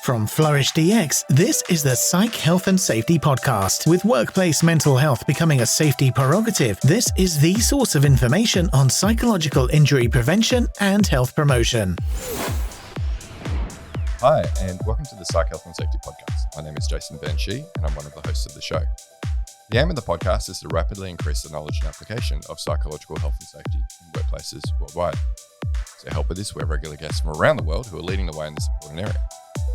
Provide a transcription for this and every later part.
From FlourishDx, this is the Psych Health and Safety Podcast. With workplace mental health becoming a safety prerogative, this is the source of information on psychological injury prevention and health promotion. Hi, and welcome to the Psych Health and Safety Podcast. My name is Jason and I'm one of the hosts of the show. The aim of the podcast is to rapidly increase the knowledge and application of psychological health and safety in workplaces worldwide. To help with this, we have regular guests from around the world who are leading the way in this important area.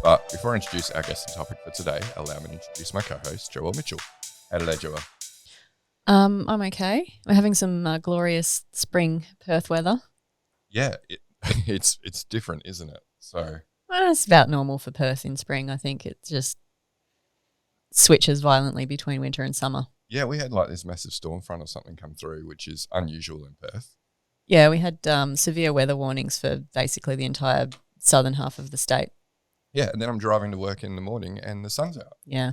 But before I introduce our guest and topic for today, allow me to introduce my co-host, Joelle Mitchell. How today, Joelle? I'm okay. We're having some glorious spring Perth weather. Yeah, it's different, isn't it? So it's about normal for Perth in spring. I think it just switches violently between winter and summer. Yeah, we had like this massive storm front or something come through, which is unusual in Perth. Yeah, we had severe weather warnings for basically the entire southern half of the state. Yeah, and then I'm driving to work in the morning and the sun's out. Yeah.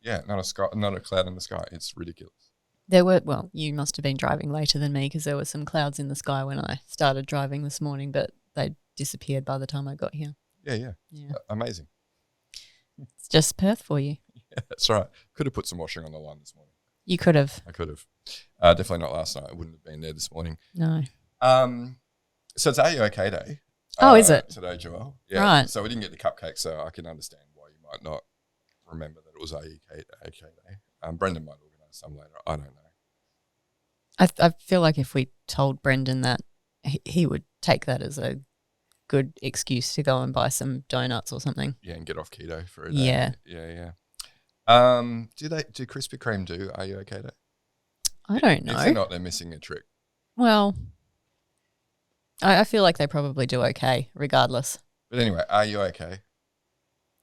Yeah, not a cloud in the sky. It's ridiculous. You must have been driving later than me because there were some clouds in the sky when I started driving this morning, but they disappeared by the time I got here. Yeah. Amazing. It's just Perth for you. Yeah, that's right. Could have put some washing on the line this morning. You could have. I could have. Definitely not last night. I wouldn't have been there this morning. No. So it's Are You OK Day. Is it? Today, Joelle. Yeah. Right. So we didn't get the cupcake, so I can understand why you might not remember that it was Are You OK Day. Brendan might organise some later. I don't know. I feel like if we told Brendan that, he would take that as a good excuse to go and buy some donuts or something. Yeah, and get off keto for a day. Yeah. Do Krispy Kreme do Are You OK Day? I don't know. If they're not, they're missing a trick. Well, I feel like they probably do okay regardless. But anyway, are you okay?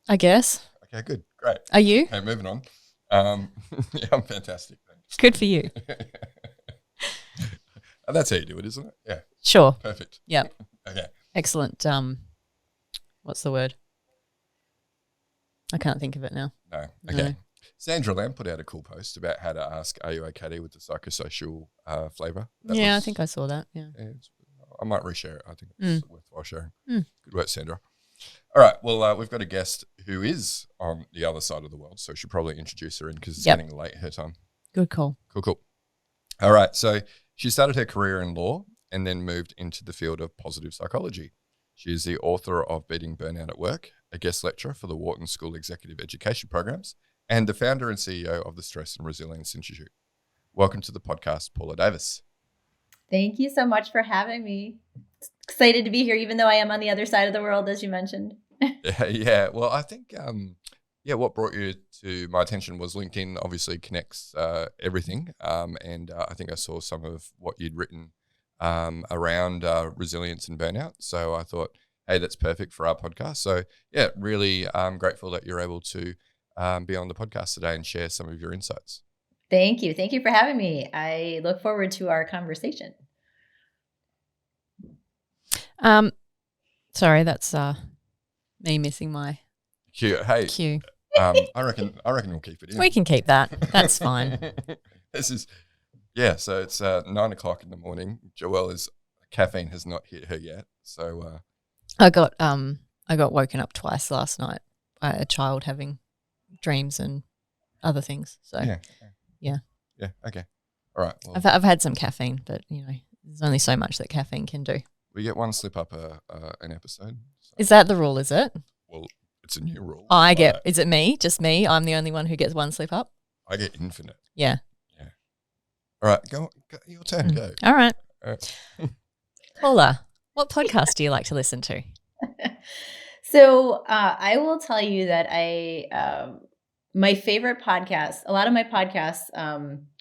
I guess. Okay, good. Great. Are you? Okay, moving on. Yeah, I'm fantastic. Thanks. Good for you. That's how you do it, isn't it? Yeah. Sure. Perfect. Yeah. Okay. Excellent. What's the word? I can't think of it now. No. Okay. No. Sandra Lamb put out a cool post about how to ask "Are you okay?" with the psychosocial flavour. I think I saw that. Yeah. I might reshare it. I think it's worthwhile sharing. Good work, Sandra. All right. Well, we've got a guest who is on the other side of the world, so we should probably introduce her in because it's getting late her time. Good call. Cool. All right. So she started her career in law and then moved into the field of positive psychology. She is the author of Beating Burnout at Work, a guest lecturer for the Wharton School Executive Education Programs, and the founder and CEO of the Stress and Resilience Institute. Welcome to the podcast, Paula Davis. Thank you so much for having me. Excited to be here, even though I am on the other side of the world, as you mentioned. Yeah. Well, I think, what brought you to my attention was LinkedIn obviously connects everything. And I think I saw some of what you'd written around resilience and burnout. So I thought, hey, that's perfect for our podcast. So yeah, really grateful that you're able to be on the podcast today and share some of your insights. Thank you. Thank you for having me. I look forward to our conversation. Sorry, that's me missing my cue. Hey, cue. I reckon we'll keep it in. We can keep that. That's fine. So it's 9 o'clock in the morning. Joelle caffeine has not hit her yet. So I got woken up twice last night by a child having dreams and other things. So yeah. Okay. All right. Well, I've had some caffeine, but there's only so much that caffeine can do. We get one slip up an episode. So. Is that the rule? Is it? Well, it's a new rule. Oh, is it me? Just me? I'm the only one who gets one slip up? I get infinite. Yeah. All right. Go your turn. Go. All right. Paula, what podcast do you like to listen to? So I will tell you that my favorite podcasts, a lot of my podcasts,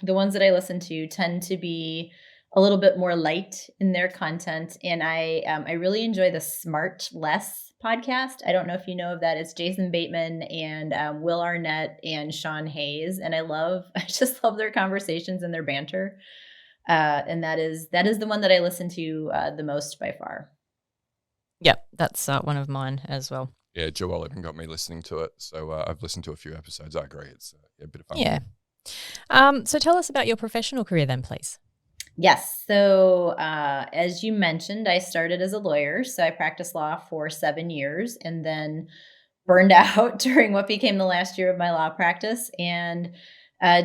the ones that I listen to tend to be a little bit more light in their content. And I really enjoy the Smart Less podcast. I don't know if you know of that. It's Jason Bateman and Will Arnett and Sean Hayes. And I just love their conversations and their banter. And that is the one that I listen to the most by far. Yep, that's one of mine as well. Yeah, Joelle even got me listening to it. So I've listened to a few episodes. I agree. It's a bit of fun. Yeah. So tell us about your professional career then, please. Yes. So as you mentioned, I started as a lawyer. So I practiced law for 7 years and then burned out during what became the last year of my law practice, and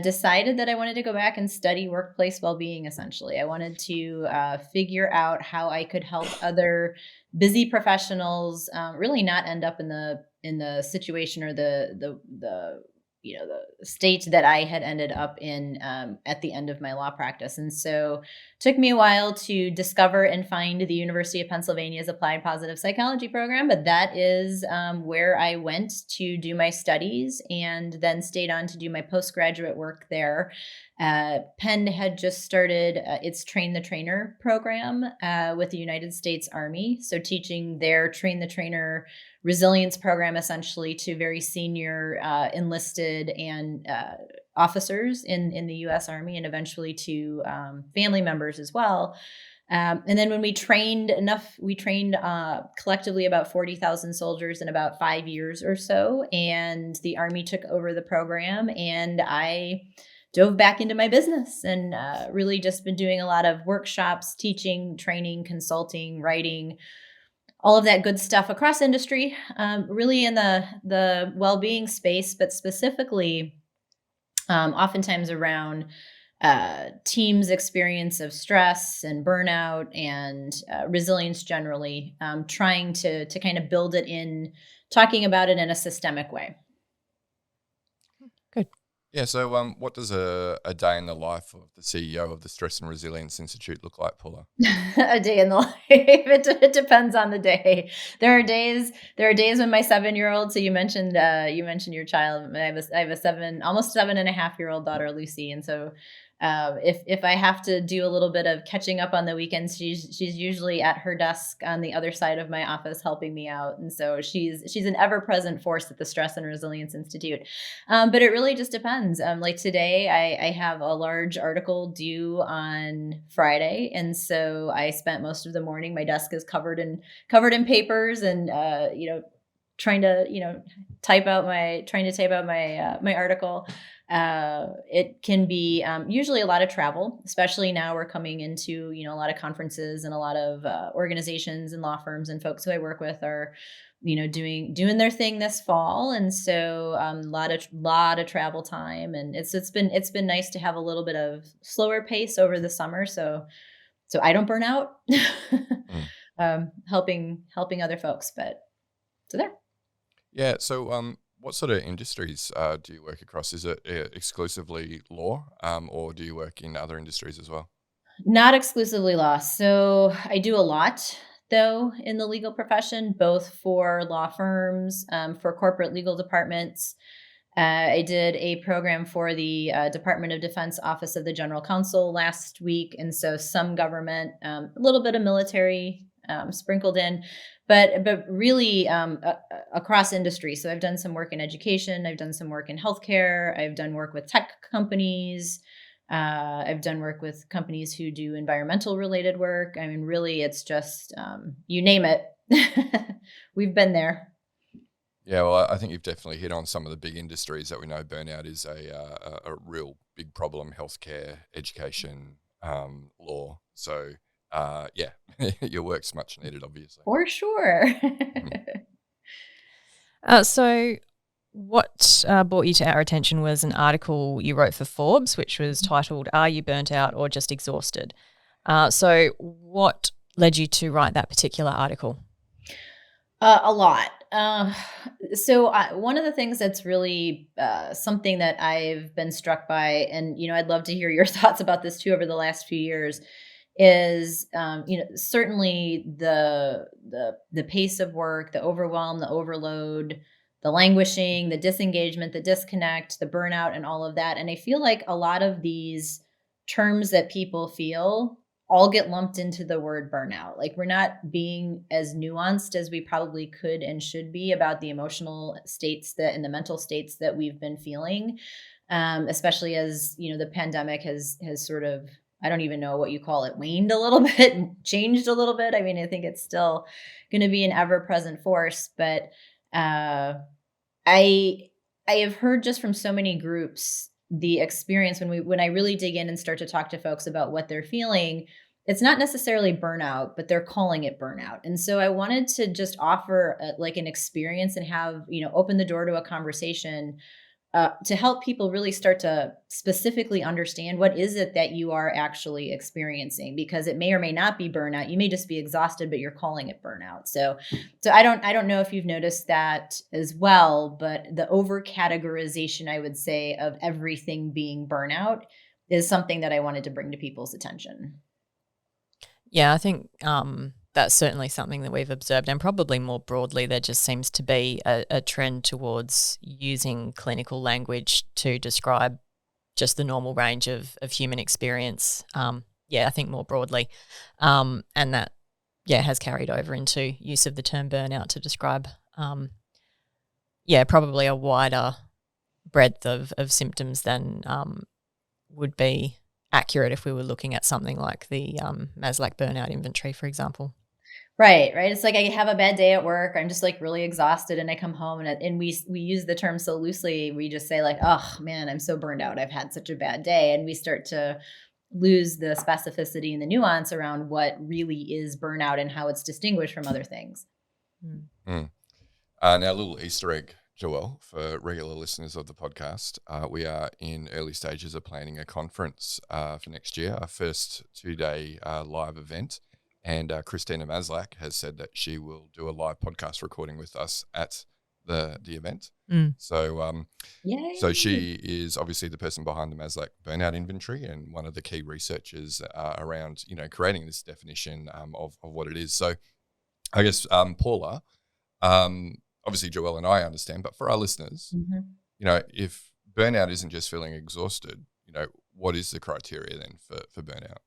decided that I wanted to go back and study workplace well-being. Essentially, I wanted to figure out how I could help other busy professionals really not end up in the situation or the the state that I had ended up in at the end of my law practice. And so it took me a while to discover and find the University of Pennsylvania's Applied Positive Psychology program, but that is where I went to do my studies and then stayed on to do my postgraduate work there. Penn had just started its Train the Trainer program with the United States Army. So teaching their Train the Trainer resilience program essentially to very senior enlisted and officers in the U.S. Army, and eventually to family members as well. And then when we trained collectively about 40,000 soldiers in about 5 years or so, and the Army took over the program, and I dove back into my business and really just been doing a lot of workshops, teaching, training, consulting, writing, all of that good stuff across industry, really in the well-being space, but specifically oftentimes around teams' experience of stress and burnout and resilience generally, trying to kind of build it in, talking about it in a systemic way. Good. Yeah, so what does a day in the life of the CEO of the Stress and Resilience Institute look like, Paula? A day in the life. It depends on the day. There are days when my 7-year-old, so you mentioned your child. I have a almost 7.5-year-old daughter, Lucy. And so if I have to do a little bit of catching up on the weekends, she's usually at her desk on the other side of my office helping me out. And so she's an ever-present force at the Stress and Resilience Institute. But it really just depends. Like today, I have a large article due on Friday, and so I spent most of the morning. My desk is covered in papers, and trying to type out my article. It can be usually a lot of travel, especially now we're coming into, a lot of conferences, and a lot of organizations and law firms and folks who I work with are, doing their thing this fall. And so a lot of travel time, and it's been nice to have a little bit of slower pace over the summer. So I don't burn out, helping other folks, but so there. Yeah, so what sort of industries do you work across? Is it exclusively law, or do you work in other industries as well? Not exclusively law. So I do a lot, though, in the legal profession, both for law firms, for corporate legal departments. I did a program for the Department of Defense Office of the General Counsel last week. And so some government, a little bit of military sprinkled in, but really across industry. So I've done some work in education. I've done some work in healthcare. I've done work with tech companies. I've done work with companies who do environmental related work. I mean, really, it's just, you name it. We've been there. Yeah, well, I think you've definitely hit on some of the big industries that we know. Burnout is a real big problem: healthcare, education, law. So, yeah, your work's much needed, obviously. For sure. So what brought you to our attention was an article you wrote for Forbes, which was titled, "Are You Burnt Out or Just Exhausted?" So what led you to write that particular article? A lot. So one of the things that's really something that I've been struck by, and I'd love to hear your thoughts about this too over the last few years, is certainly the pace of work, the overwhelm, the overload, the languishing, the disengagement, the disconnect, the burnout, and all of that. And I feel like a lot of these terms that people feel all get lumped into the word burnout. Like, we're not being as nuanced as we probably could and should be about the emotional states and the mental states that we've been feeling, especially as the pandemic has sort of, I don't even know what you call it, waned a little bit and changed a little bit. I mean, I think it's still going to be an ever-present force, but I have heard just from so many groups the experience when I really dig in and start to talk to folks about what they're feeling, it's not necessarily burnout, but they're calling it burnout. And so I wanted to just offer like an experience and have, open the door to a conversation to help people really start to specifically understand what is it that you are actually experiencing, because it may or may not be burnout. You may just be exhausted, but you're calling it burnout. So I don't know if you've noticed that as well, but the over categorization, I would say, of everything being burnout is something that I wanted to bring to people's attention. Yeah, I think that's certainly something that we've observed, and probably more broadly, there just seems to be a trend towards using clinical language to describe just the normal range of human experience. I think more broadly, and that has carried over into use of the term burnout to describe probably a wider breadth of symptoms than would be accurate if we were looking at something like the Maslach burnout inventory, for example. Right. It's like I have a bad day at work. I'm just like really exhausted, and I come home and we use the term so loosely. We just say like, "Oh man, I'm so burned out. I've had such a bad day," and we start to lose the specificity and the nuance around what really is burnout and how it's distinguished from other things. Now, a little Easter egg, Joelle, for regular listeners of the podcast. We are in early stages of planning a conference for next year, our first 2-day live event. And Christina Maslach has said that she will do a live podcast recording with us at the event. So she is obviously the person behind the Maslach burnout inventory and one of the key researchers around, creating this definition of what it is. So I guess, Paula, obviously Joelle and I understand, but for our listeners, if burnout isn't just feeling exhausted, what is the criteria then for burnout?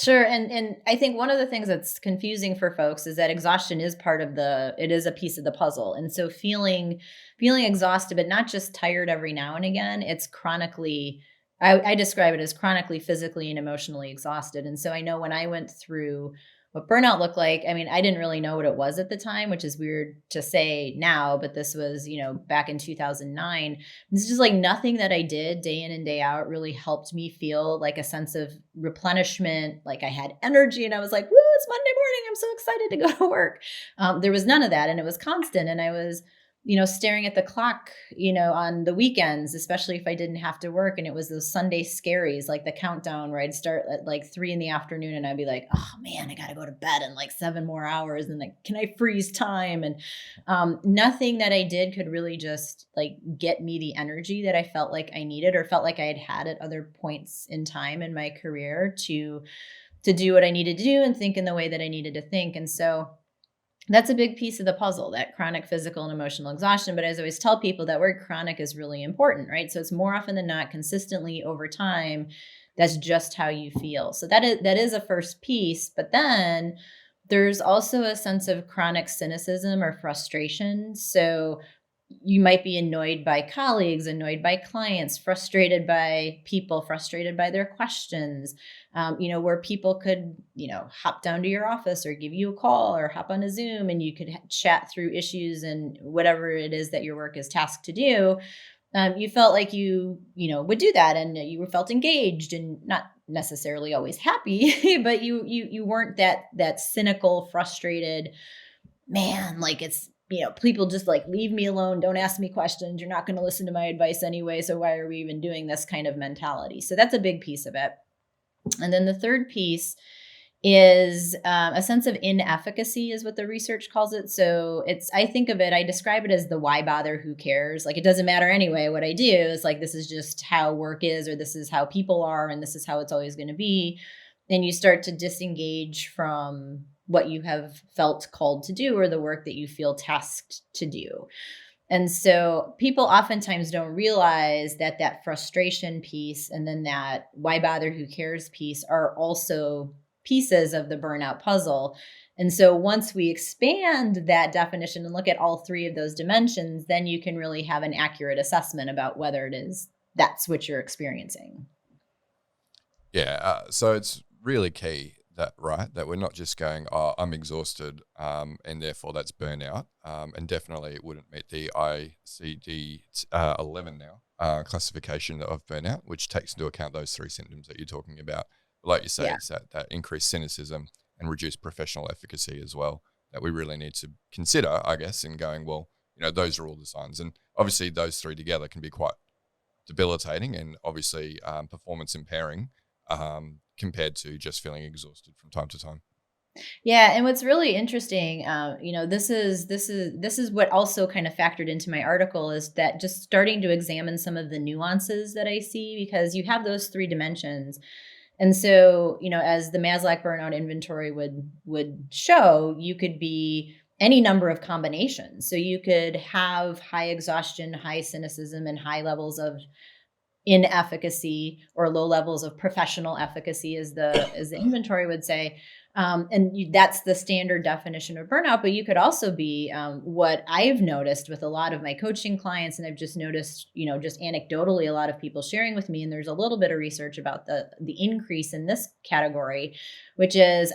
Sure. And I think one of the things that's confusing for folks is that exhaustion is it is a piece of the puzzle. And so feeling exhausted, but not just tired every now and again, it's chronically, I describe it as chronically physically and emotionally exhausted. And so I know when I went through what burnout looked like, I mean, I didn't really know what it was at the time, which is weird to say now, but this was, back in 2009. It's just like nothing that I did day in and day out really helped me feel like a sense of replenishment. Like I had energy and I was like, woo, it's Monday morning. I'm so excited to go to work. There was none of that. And it was constant. And I was, staring at the clock, on the weekends, especially if I didn't have to work. And it was those Sunday scaries, like the countdown where I'd start at like 3 p.m. and I'd be like, oh man, I got to go to bed in like 7 more hours. And like, can I freeze time? And nothing that I did could really just like get me the energy that I felt like I needed or felt like I had at other points in time in my career to do what I needed to do and think in the way that I needed to think. And so that's a big piece of the puzzle, that chronic physical and emotional exhaustion. But as I always tell people, that word chronic is really important, right? So it's more often than not consistently over time. That's just how you feel. So that is a first piece. But then there's also a sense of chronic cynicism or frustration. So you might be annoyed by colleagues, annoyed by clients, frustrated by people, frustrated by their questions, where people could, hop down to your office or give you a call or hop on a Zoom and you could chat through issues and whatever it is that your work is tasked to do. You felt like you would do that and you felt engaged and not necessarily always happy, but you weren't that cynical, frustrated man, like it's, people just like leave me alone. Don't ask me questions. You're not going to listen to my advice anyway. So why are we even doing this kind of mentality? So that's a big piece of it. And then the third piece is a sense of inefficacy is what the research calls it. So I describe it as the why bother, who cares? Like, it doesn't matter anyway what I do. It's like, this is just how work is, or this is how people are, and this is how it's always going to be. And you start to disengage from what you have felt called to do or the work that you feel tasked to do. And so people oftentimes don't realize that frustration piece and then that why bother, who cares piece are also pieces of the burnout puzzle. And so once we expand that definition and look at all 3 of those dimensions, then you can really have an accurate assessment about whether it is that's what you're experiencing. Yeah. So it's really key that we're not just going, oh, I'm exhausted, and therefore that's burnout. And definitely it wouldn't meet the ICD-11 now classification of burnout, which takes into account those 3 symptoms that you're talking about. Like you say, it's that increased cynicism and reduced professional efficacy as well that we really need to consider, I guess, in going, well, those are all the signs. And obviously those three together can be quite debilitating and obviously performance impairing compared to just feeling exhausted from time to time. Yeah, and what's really interesting, this is what also kind of factored into my article, is that just starting to examine some of the nuances that I see, because you have those three dimensions. And so, as the Maslach burnout inventory would show, you could be any number of combinations. So you could have high exhaustion, high cynicism, and high levels of inefficacy or low levels of professional efficacy, as the inventory would say. That's the standard definition of burnout. But you could also be what I've noticed with a lot of my coaching clients, and I've just noticed, just anecdotally, a lot of people sharing with me, and there's a little bit of research about the increase in this category, which is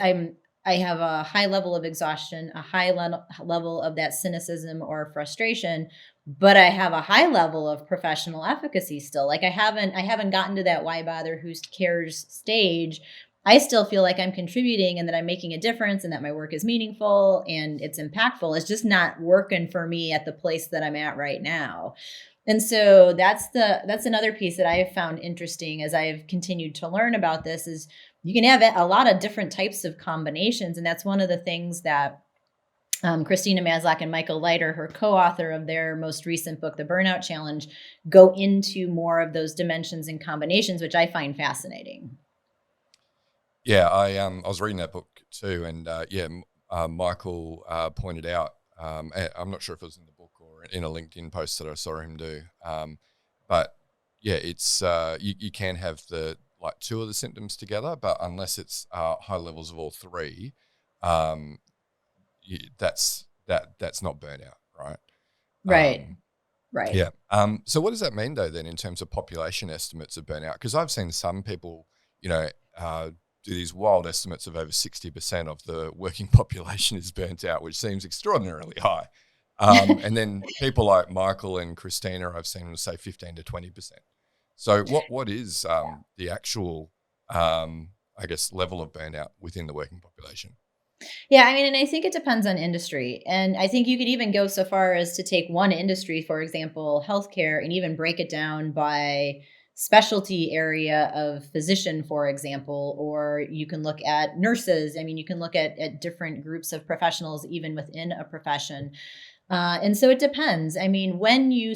I have a high level of exhaustion, a high level of that cynicism or frustration, but I have a high level of professional efficacy still. Like I haven't gotten to that why bother, who cares stage. I still feel like I'm contributing and that I'm making a difference and that my work is meaningful and it's impactful. It's just not working for me at the place that I'm at right now. And so that's another piece that I have found interesting as I've continued to learn about this, is you can have a lot of different types of combinations. And that's one of the things that Christina Maslach and Michael Leiter, her co-author of their most recent book, The Burnout Challenge, go into more of those dimensions and combinations, which I find fascinating. Yeah, I was reading that book too, and Michael pointed out, I'm not sure if it was in the book or in a LinkedIn post that I saw him do, but yeah, it's you can have the two of the symptoms together, but unless it's high levels of all three, that's not burnout, right? Right. Right. Yeah. So what does that mean though then in terms of population estimates of burnout? Because I've seen some people, do these wild estimates of over 60% of the working population is burnt out, which seems extraordinarily high. And then people like Michael and Christina, I've seen them say 15 to 20%. So what is the actual, level of burnout within the working population? Yeah, and I think it depends on industry. And I think you could even go so far as to take one industry, for example, healthcare, and even break it down by specialty area of physician, for example, or you can look at nurses. You can look at different groups of professionals, even within a profession. And so it depends. When you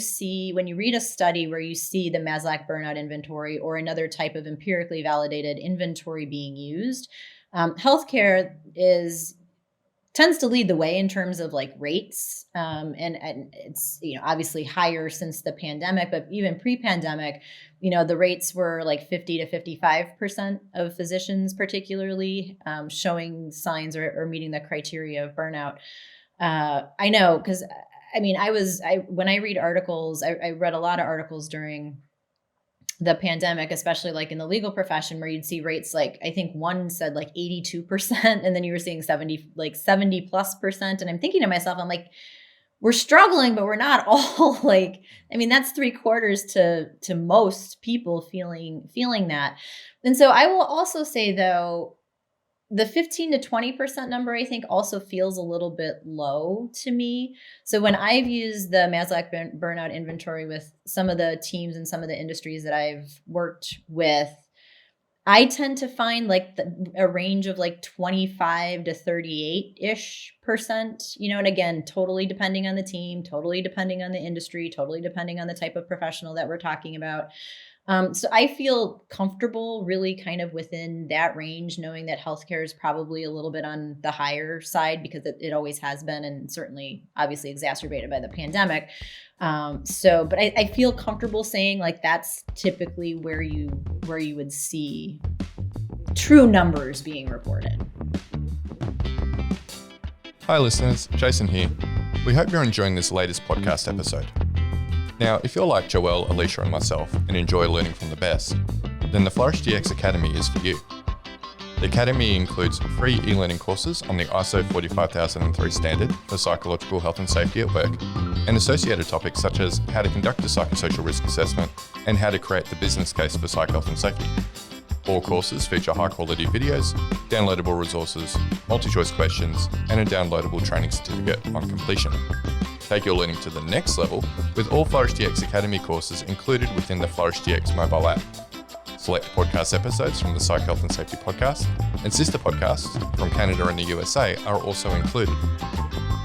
read a study where you see the Maslach burnout inventory or another type of empirically validated inventory being used, healthcare tends to lead the way in terms of rates. And it's, obviously higher since the pandemic, but even pre-pandemic, the rates were 50 to 55% of physicians, particularly showing signs or meeting the criteria of burnout. I know, because when I read articles, I read a lot of articles during the pandemic, especially in the legal profession, where you'd see rates I think one said 82%, and then you were seeing 70+%. And I'm thinking to myself, I'm we're struggling, but we're not all that's 3/4 to most people feeling that. And so I will also say, though, the 15 to 20% number, I think, also feels a little bit low to me. So when I've used the Maslach burnout inventory with some of the teams and some of the industries that I've worked with, I tend to find a range of 25 to 38-ish%, and again, totally depending on the team, totally depending on the industry, totally depending on the type of professional that we're talking about. So I feel comfortable really kind of within that range, knowing that healthcare is probably a little bit on the higher side because it always has been, and certainly obviously exacerbated by the pandemic. But I feel comfortable saying that's typically where you would see true numbers being reported. Hi listeners, Jason here. We hope you're enjoying this latest podcast episode. Now, if you're like Joelle, Alicia and myself and enjoy learning from the best, then the FlourishDx Academy is for you. The Academy includes free e-learning courses on the ISO 45003 standard for psychological health and safety at work, and associated topics such as how to conduct a psychosocial risk assessment and how to create the business case for psych health and safety. All courses feature high-quality videos, downloadable resources, multi-choice questions, and a downloadable training certificate on completion. Take your learning to the next level with all FlourishDx Academy courses included within the FlourishDx mobile app. Select podcast episodes from the Psych Health and Safety podcast and sister podcasts from Canada and the USA are also included.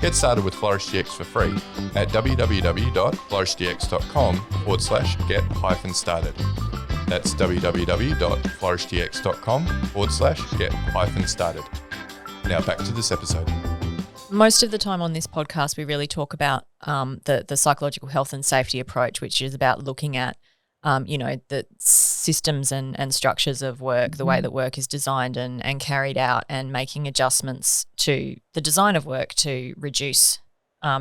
Get started with FlourishDx for free at www.flourishdx.com/get-started. That's www.flourishdx.com/get-started. Now back to this episode. Most of the time on this podcast, we really talk about the psychological health and safety approach, which is about looking at, the systems and structures of work, the way that work is designed and carried out, and making adjustments to the design of work to reduce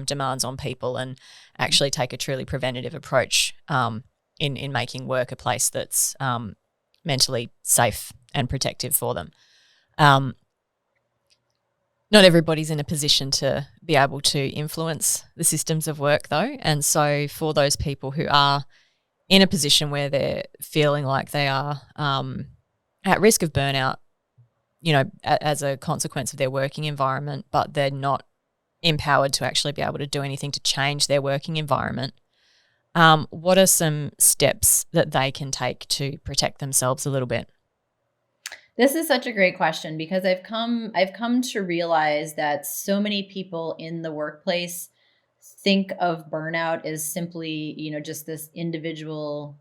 demands on people and actually take a truly preventative approach in making work a place that's mentally safe and protective for them. Not everybody's in a position to be able to influence the systems of work though. And so for those people who are in a position where they're feeling like they are at risk of burnout, as a consequence of their working environment, but they're not empowered to actually be able to do anything to change their working environment, what are some steps that they can take to protect themselves a little bit? This is such a great question because I've come to realize that so many people in the workplace think of burnout as simply, just this individual,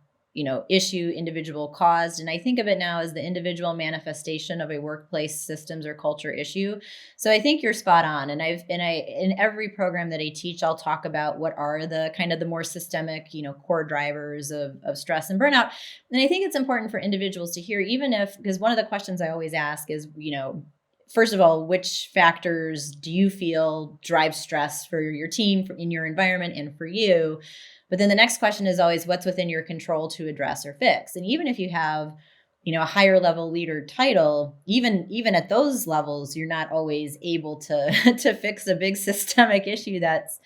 issue, individual caused. And I think of it now as the individual manifestation of a workplace systems or culture issue. So I think you're spot on. And in every program that I teach, I'll talk about what are the kind of the more systemic, core drivers of stress and burnout. And I think it's important for individuals to hear, because one of the questions I always ask is, first of all, which factors do you feel drive stress for your team, in your environment, and for you? But then the next question is always what's within your control to address or fix. And even if you have, a higher level leader title, even at those levels, you're not always able to to fix a big systemic issue that's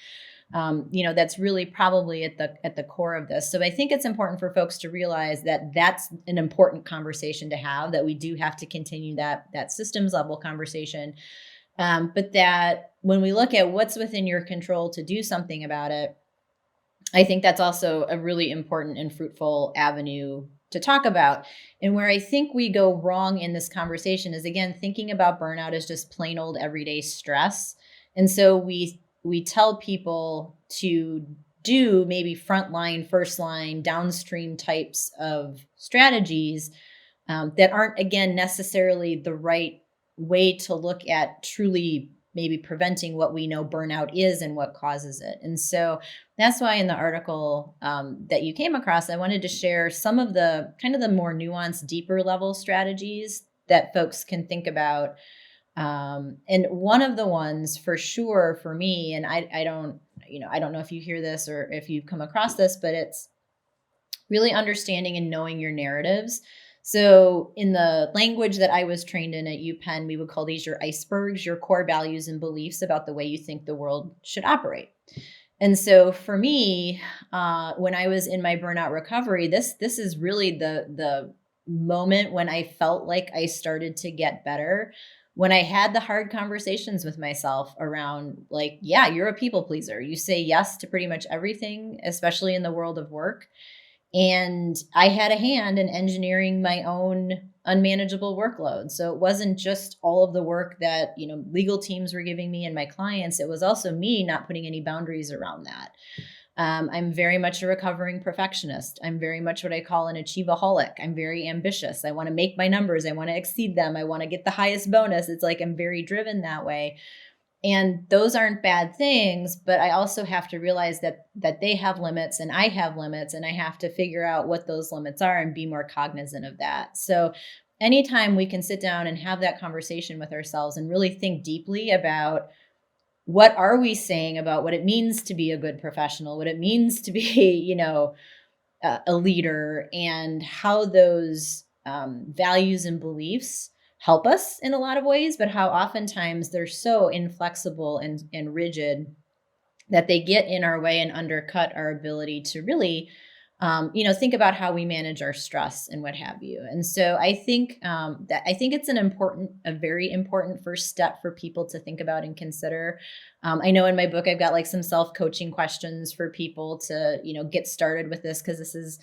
really probably at the core of this. So I think it's important for folks to realize that that's an important conversation to have, that we do have to continue that systems level conversation. But that when we look at what's within your control to do something about it, I think that's also a really important and fruitful avenue to talk about. And where I think we go wrong in this conversation is, again, thinking about burnout as just plain old everyday stress. And so we tell people to do maybe frontline, first line, downstream types of strategies that aren't, again, necessarily the right way to look at truly maybe preventing what we know burnout is and what causes it. And so that's why in the article that you came across, I wanted to share some of the kind of the more nuanced, deeper level strategies that folks can think about. And one of the ones for sure for me, and I don't know if you hear this or if you've come across this, but it's really understanding and knowing your narratives. So in the language that I was trained in at UPenn, we would call these your icebergs, your core values and beliefs about the way you think the world should operate. And so for me, when I was in my burnout recovery, this is really the moment when I felt like I started to get better, when I had the hard conversations with myself around like, yeah, you're a people pleaser. You say yes to pretty much everything, especially in the world of work. And I had a hand in engineering my own unmanageable workload. So it wasn't just all of the work that, legal teams were giving me and my clients. It was also me not putting any boundaries around that. I'm very much a recovering perfectionist. I'm very much what I call an achieveaholic. I'm very ambitious. I want to make my numbers. I want to exceed them. I want to get the highest bonus. It's like I'm very driven that way. And those aren't bad things, but I also have to realize that they have limits and I have limits, and I have to figure out what those limits are and be more cognizant of that. So anytime we can sit down and have that conversation with ourselves and really think deeply about what are we saying about what it means to be a good professional, what it means to be, a leader, and how those values and beliefs help us in a lot of ways, but how oftentimes they're so inflexible and rigid that they get in our way and undercut our ability to really think about how we manage our stress and what have you. And so I think it's a very important first step for people to think about and consider. I know in my book, I've got like some self-coaching questions for people to, get started with this, because this is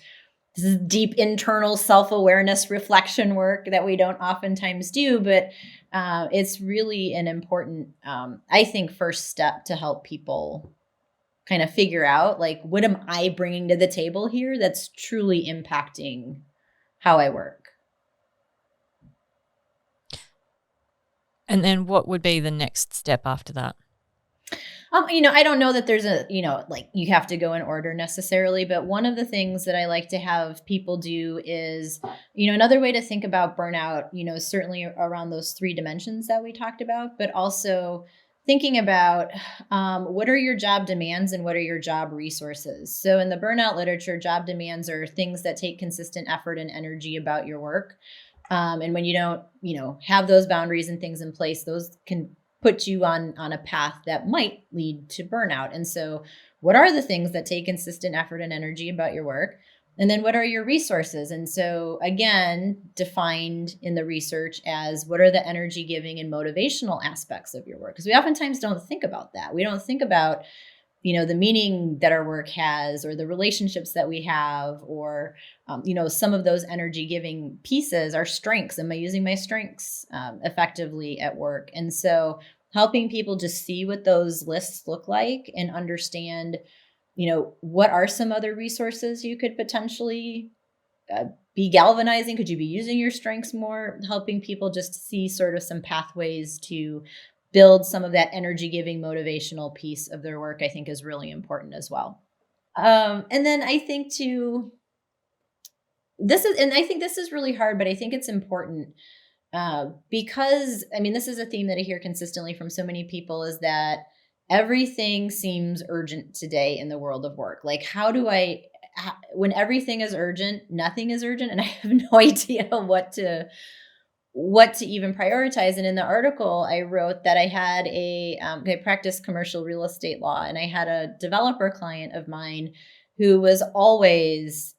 deep internal self-awareness reflection work that we don't oftentimes do, but it's really an important, I think, first step to help people kind of figure out, like, what am I bringing to the table here that's truly impacting how I work? And then what would be the next step after that? I don't know that there's like you have to go in order necessarily, but one of the things that I like to have people do is, another way to think about burnout, certainly around those 3 dimensions that we talked about, but also thinking about what are your job demands and what are your job resources. So in the burnout literature, job demands are things that take consistent effort and energy about your work. And when you don't, have those boundaries and things in place, those can put you on a path that might lead to burnout. And so what are the things that take consistent effort and energy about your work? And then what are your resources? And so again, defined in the research as what are the energy giving and motivational aspects of your work? Because we oftentimes don't think about that. We don't think about, the meaning that our work has, or the relationships that we have, or, some of those energy giving pieces are strengths. Am I using my strengths effectively at work? And so helping people just see what those lists look like and understand, what are some other resources you could potentially be galvanizing? Could you be using your strengths more? Helping people just see sort of some pathways to build some of that energy giving motivational piece of their work, I think, is really important as well. And then I think I think this is really hard, but I think it's important because, this is a theme that I hear consistently from so many people, is that everything seems urgent today in the world of work. Like, when everything is urgent, nothing is urgent, and I have no idea what to even prioritize. And in the article, I wrote that I had I practiced commercial real estate law, and I had a developer client of mine who was always,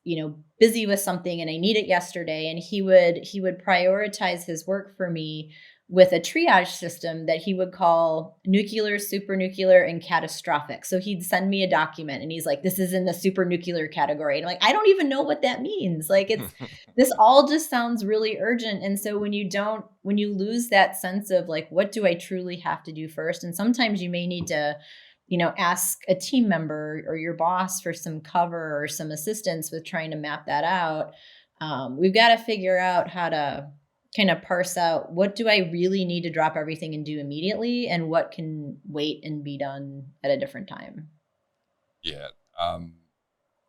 busy with something, and I need it yesterday. And he would prioritize his work for me with a triage system that he would call nuclear, supernuclear, and catastrophic. So he'd send me a document and he's like, this is in the supernuclear category. And I'm like, I don't even know what that means. Like, this all just sounds really urgent. And so when you lose that sense of like, what do I truly have to do first? And sometimes you may need to, ask a team member or your boss for some cover or some assistance with trying to map that out. We've got to figure out how to kind of parse out, what do I really need to drop everything and do immediately, and what can wait and be done at a different time. Yeah.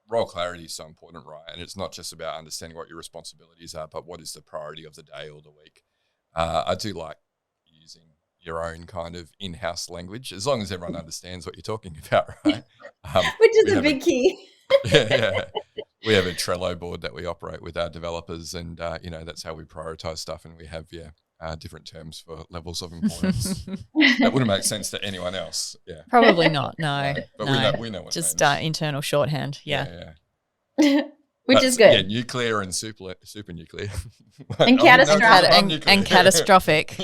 Role clarity is so important, right? And it's not just about understanding what your responsibilities are, but what is the priority of the day or the week. I do like using your own kind of in-house language, as long as everyone understands what you're talking about, right? Which is a big key. Yeah. We have a Trello board that we operate with our developers, and that's how we prioritize stuff. And we have different terms for levels of importance. That wouldn't make sense to anyone else. Yeah, probably not. No, but no. we know what just it means. Internal shorthand. Yeah. Which is good. Yeah, nuclear and super nuclear, and catastrophic, and catastrophic.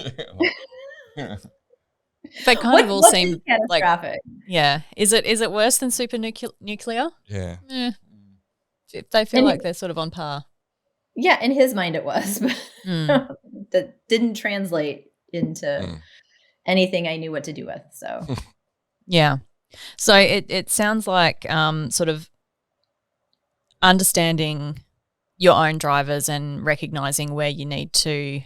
They kind of all seem catastrophic. Like, yeah. Is it worse than super nuclear? Yeah. They feel like they're sort of on par. Yeah, in his mind it was, but that didn't translate into anything I knew what to do with. So yeah. So it sounds like sort of understanding your own drivers and recognizing where you need to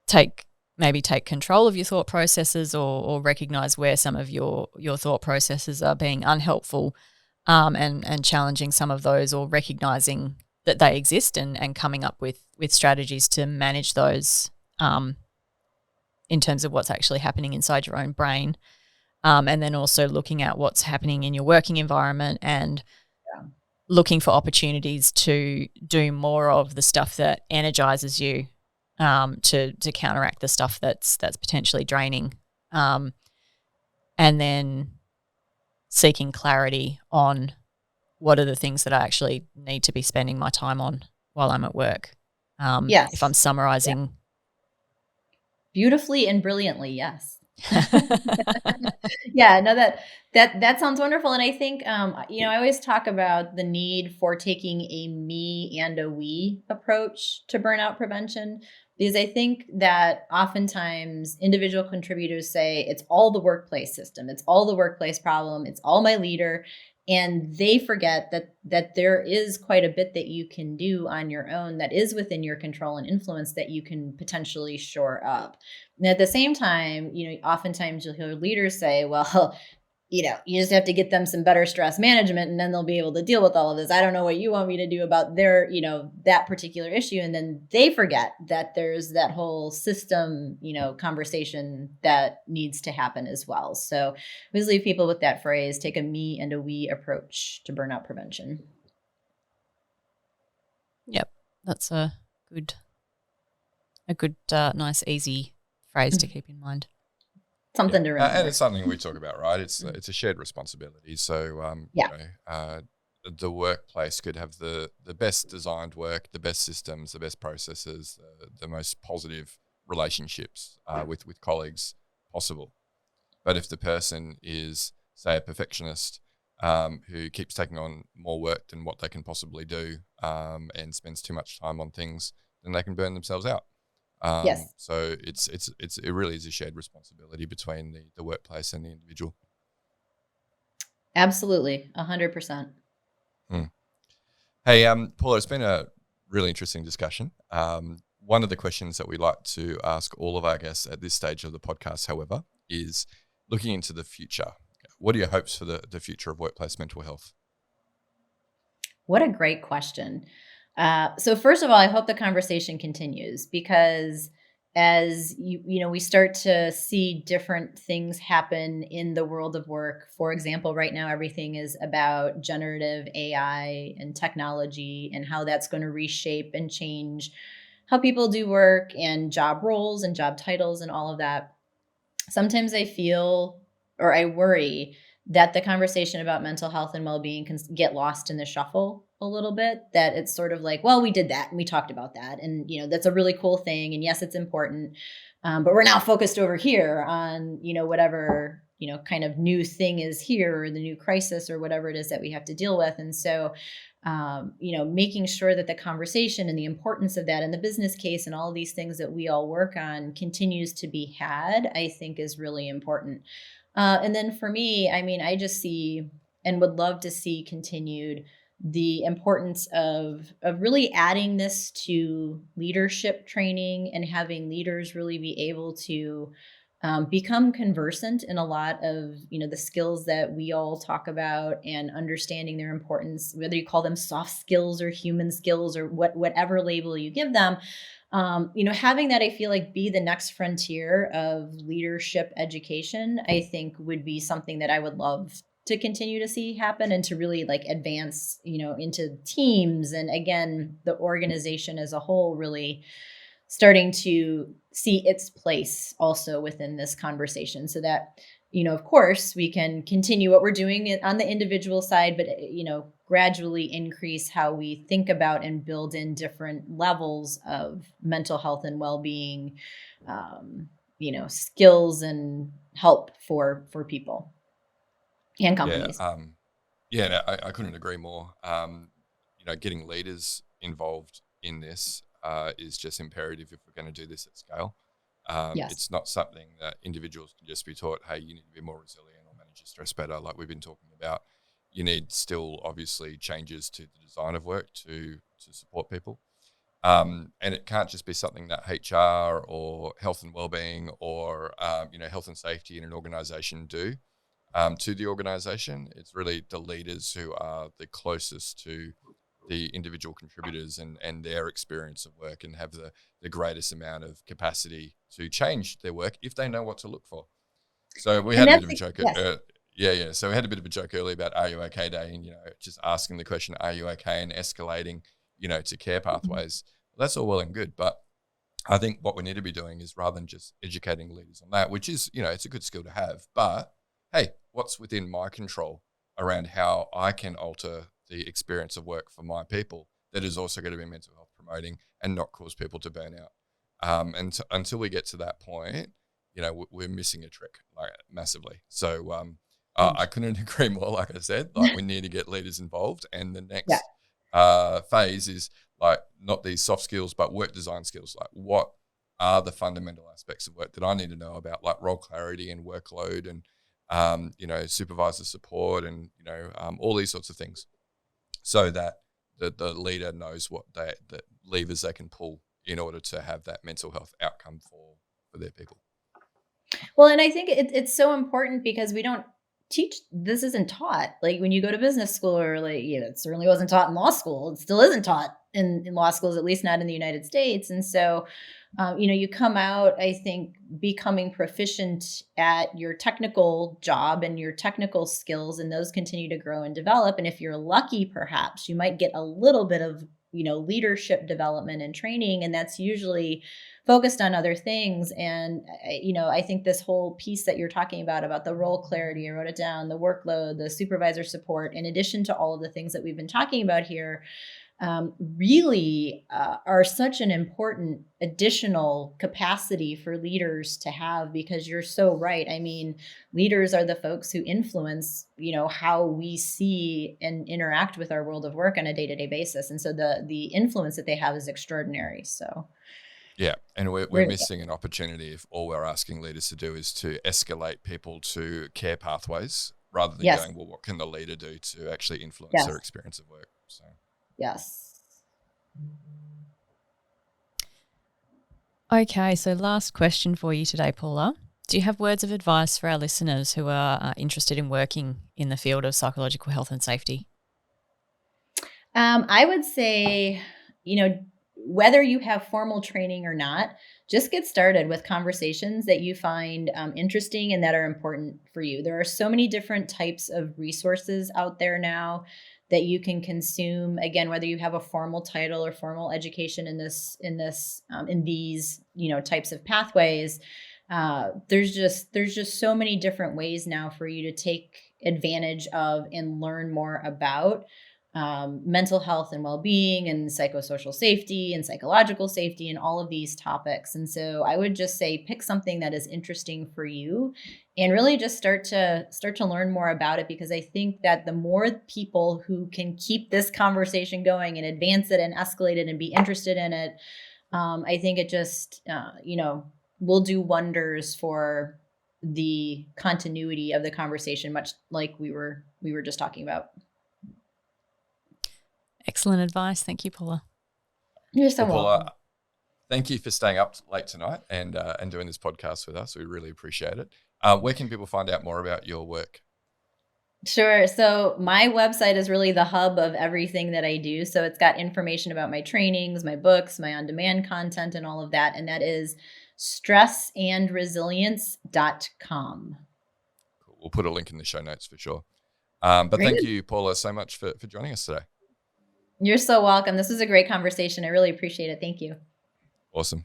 take control of your thought processes, or recognize where some of your thought processes are being unhelpful, and challenging some of those, or recognizing that they exist, and coming up with strategies to manage those in terms of what's actually happening inside your own brain, and then also looking at what's happening in your working environment, and looking for opportunities to do more of the stuff that energizes you, to counteract the stuff that's potentially draining, and and then seeking clarity on what are the things that I actually need to be spending my time on while I'm at work. Yes. If I'm summarizing. Beautifully and brilliantly, yes. Yeah, no, that sounds wonderful. And I think, I always talk about the need for taking a me and a we approach to burnout prevention, because I think that oftentimes individual contributors say it's all the workplace system, it's all the workplace problem, it's all my leader. And they forget that there is quite a bit that you can do on your own that is within your control and influence that you can potentially shore up. And at the same time, oftentimes you'll hear leaders say, well, you just have to get them some better stress management and then they'll be able to deal with all of this. I don't know what you want me to do about their, that particular issue. And then they forget that there's that whole system, conversation that needs to happen as well. So we always leave people with that phrase, take a me and a we approach to burnout prevention. Yep. That's a good, nice, easy phrase to keep in mind. Something to remember. And it's something we talk about, right? It's a shared responsibility. So, the workplace could have the best designed work, the best systems, the best processes, the most positive relationships with colleagues possible. But if the person is, say, a perfectionist who keeps taking on more work than what they can possibly do and spends too much time on things, then they can burn themselves out. Yes. So it really is a shared responsibility between the workplace and the individual. Absolutely. 100%. Hey, Paula, it's been a really interesting discussion. One of the questions that we like to ask all of our guests at this stage of the podcast, however, is looking into the future. What are your hopes for the future of workplace mental health? What a great question. So first of all, I hope the conversation continues, because as we start to see different things happen in the world of work. For example, right now, everything is about generative AI and technology and how that's going to reshape and change how people do work and job roles and job titles and all of that. Sometimes I feel, or I worry, that the conversation about mental health and well-being can get lost in the shuffle a little bit, that it's sort of like, well, we did that and we talked about that. And, that's a really cool thing. And yes, it's important. But we're now focused over here on, whatever, kind of new thing is here, or the new crisis or whatever it is that we have to deal with. And so, making sure that the conversation and the importance of that and the business case and all of these things that we all work on continues to be had, I think is really important. And then for me, I just see and would love to see continued the importance of really adding this to leadership training and having leaders really be able to become conversant in a lot of, the skills that we all talk about, and understanding their importance, whether you call them soft skills or human skills or whatever label you give them. Having that, I feel like, be the next frontier of leadership education, I think would be something that I would love to continue to see happen, and to really advance, into teams. And again, the organization as a whole really starting to see its place also within this conversation, so that, of course, we can continue what we're doing on the individual side, but, gradually increase how we think about and build in different levels of mental health and well-being, skills and help for people and companies. I couldn't agree more. Getting leaders involved in this is just imperative if we're going to do this at scale. Yes. It's not something that individuals can just be taught, hey, you need to be more resilient or manage your stress better, like we've been talking about. You need still, obviously, changes to the design of work to support people. And it can't just be something that HR or health and wellbeing or, health and safety in an organization do to the organization. It's really the leaders who are the closest to the individual contributors and their experience of work, and have the greatest amount of capacity to change their work if they know what to look for. So we had a bit of a joke. Yes. So we had a bit of a joke earlier about Are You Okay Day, and, just asking the question, are you okay, and escalating, to care pathways. Well, that's all well and good. But I think what we need to be doing is, rather than just educating leaders on that, which is, it's a good skill to have, but hey, what's within my control around how I can alter the experience of work for my people that is also going to be mental health promoting and not cause people to burn out. Until we get to that point, we're missing a trick massively. So I couldn't agree more. Like I said, we need to get leaders involved, and the next phase is not these soft skills, but work design skills. Like, what are the fundamental aspects of work that I need to know about, like role clarity and workload and supervisor support and all these sorts of things, so that the leader knows what the levers they can pull in order to have that mental health outcome for their people. Well, and I think it's so important because we don't teach, this isn't taught. Like when you go to business school, or it certainly wasn't taught in law school. It still isn't taught in law schools, at least not in the United States. And so, you come out, I think, becoming proficient at your technical job and your technical skills, and those continue to grow and develop. And if you're lucky, perhaps you might get a little bit of, leadership development and training, and that's usually focused on other things. And, I think this whole piece that you're talking about the role clarity, I wrote it down, the workload, the supervisor support, in addition to all of the things that we've been talking about here, really are such an important additional capacity for leaders to have, because you're so right. I mean, leaders are the folks who influence, how we see and interact with our world of work on a day-to-day basis. And so the influence that they have is extraordinary. So yeah, and we're missing an opportunity if all we're asking leaders to do is to escalate people to care pathways rather than going, well, what can the leader do to actually influence their experience of work? So yes. Okay, so last question for you today, Paula. Do you have words of advice for our listeners who are interested in working in the field of psychological health and safety? I would say, whether you have formal training or not, just get started with conversations that you find interesting and that are important for you. There are so many different types of resources out there now that you can consume. Again, whether you have a formal title or formal education in these types of pathways, there's just so many different ways now for you to take advantage of and learn more about mental health and well-being and psychosocial safety and psychological safety and all of these topics. And so I would just say pick something that is interesting for you and really just start to learn more about it, because I think that the more people who can keep this conversation going and advance it and escalate it and be interested in it, I think it just, will do wonders for the continuity of the conversation, much like we were just talking about. Excellent advice. Thank you, Paula. You're so welcome. Paula, thank you for staying up late tonight and doing this podcast with us. We really appreciate it. Where can people find out more about your work? Sure. So my website is really the hub of everything that I do. So it's got information about my trainings, my books, my on-demand content, and all of that. And that is stressandresilience.com. Cool. We'll put a link in the show notes for sure. But thank you, Paula, so much for joining us today. You're so welcome. This was a great conversation. I really appreciate it. Thank you. Awesome.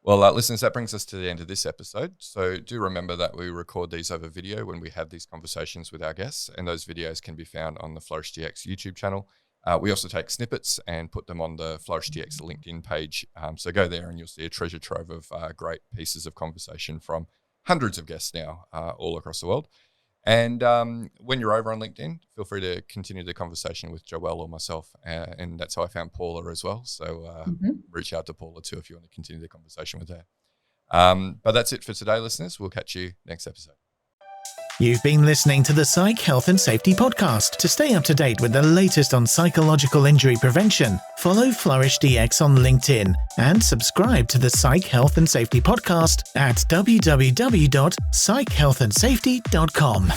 Well, listeners, that brings us to the end of this episode. So do remember that we record these over video when we have these conversations with our guests, and those videos can be found on the FlourishDx YouTube channel. We also take snippets and put them on the FlourishDx LinkedIn page. So go there and you'll see a treasure trove of great pieces of conversation from hundreds of guests now all across the world. And when you're over on LinkedIn, feel free to continue the conversation with Joelle or myself. And that's how I found Paula as well. So reach out to Paula too if you want to continue the conversation with her. But that's it for today, listeners. We'll catch you next episode. You've been listening to the Psych Health and Safety Podcast. To stay up to date with the latest on psychological injury prevention, follow FlourishDx on LinkedIn and subscribe to the Psych Health and Safety Podcast at www.psychealthandsafety.com.